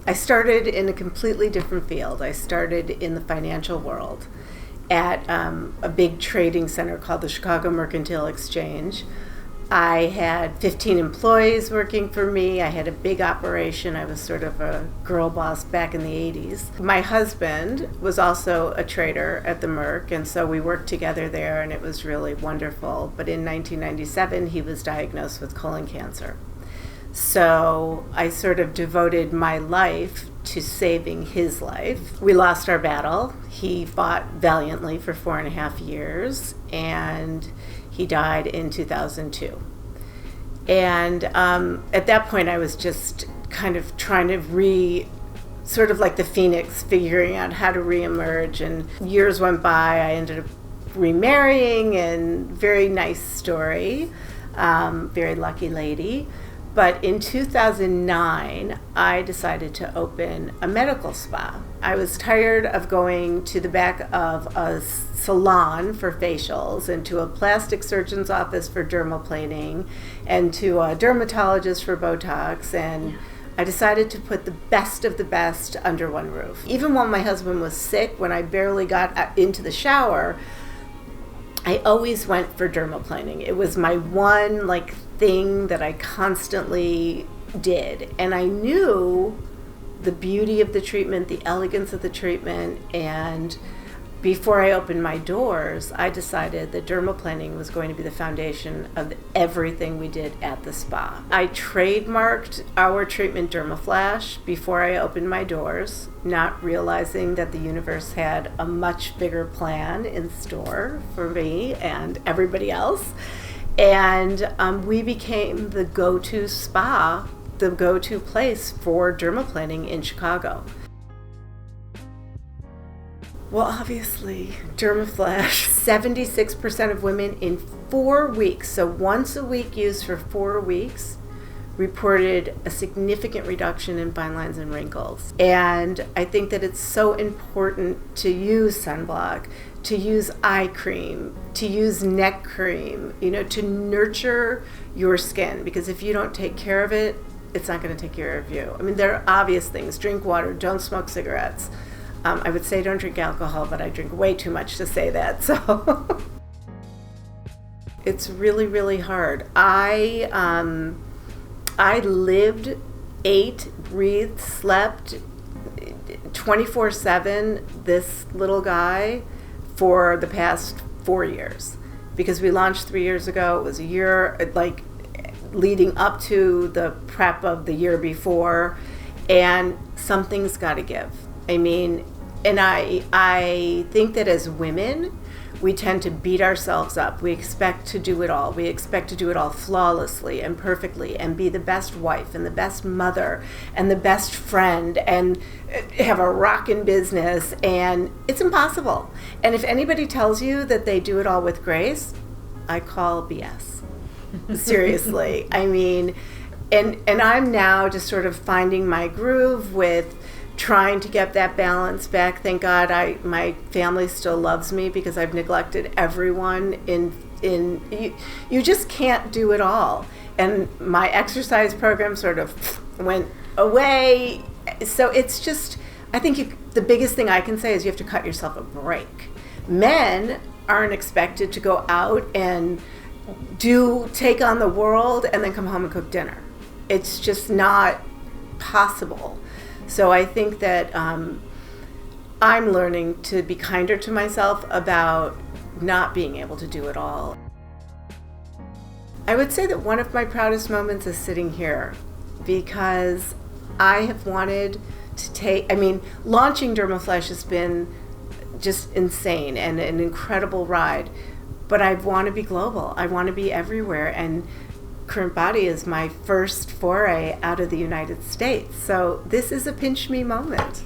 I started in a completely different field. I started in the financial world at a big trading center called the Chicago Mercantile Exchange. I had 15 employees working for me. I had a big operation. I was sort of a girl boss back in the 80s. My husband was also a trader at the Merc, and so we worked together there, and it was really wonderful. But in 1997, he was diagnosed with colon cancer. So I sort of devoted my life to saving his life. We lost our battle. He fought valiantly for 4.5 years, and he died in 2002. And at that point, I was just kind of trying to sort of like the phoenix, figuring out how to reemerge. And years went by. I ended up remarrying, and very nice story, very lucky lady. But in 2009, I decided to open a medical spa. I was tired of going to the back of a salon for facials, and to a plastic surgeon's office for dermaplaning, and to a dermatologist for Botox, and I decided to put the best of the best under one roof. Even while my husband was sick, when I barely got into the shower, I always went for dermaplaning. It was my one thing that I constantly did, and I knew the beauty of the treatment, the elegance of the treatment, and before I opened my doors, I decided that dermaplaning was going to be the foundation of everything we did at the spa. I trademarked our treatment DermaFlash before I opened my doors, not realizing that the universe had a much bigger plan in store for me and everybody else. And we became the go-to spa, the go-to place for dermaplaning in Chicago. Well, obviously, DermaFlash, 76% of women in 4 weeks, so once a week used for 4 weeks, reported a significant reduction in fine lines and wrinkles. And I think that it's so important to use sunblock, to use eye cream, to use neck cream, to nurture your skin, because if you don't take care of it, it's not going to take care of you. I mean, there are obvious things. Drink water, don't smoke cigarettes. I would say don't drink alcohol, but I drink way too much to say that, so it's really, really hard. I lived, ate, breathed, slept 24/7, this little guy, for the past 4 years, because we launched 3 years ago. It was a year leading up to the prep of the year before, and something's got to give. I mean, and I think that as women, we tend to beat ourselves up. We expect to do it all. We expect to do it all flawlessly and perfectly, and be the best wife and the best mother and the best friend and have a rockin' business, and it's impossible. And if anybody tells you that they do it all with grace, I call BS. Seriously. I mean, and I'm now just sort of finding my groove with trying to get that balance back. Thank God my family still loves me, because I've neglected everyone you just can't do it all. And my exercise program sort of went away. So it's just, I think the biggest thing I can say is you have to cut yourself a break. Men aren't expected to go out and take on the world and then come home and cook dinner. It's just not possible. So I think that I'm learning to be kinder to myself about not being able to do it all. I would say that one of my proudest moments is sitting here, because I have wanted to launching DermaFlash has been just insane and an incredible ride, but I want to be global. I want to be everywhere, and CURRENTBODY is my first foray out of the United States. So this is a pinch me moment.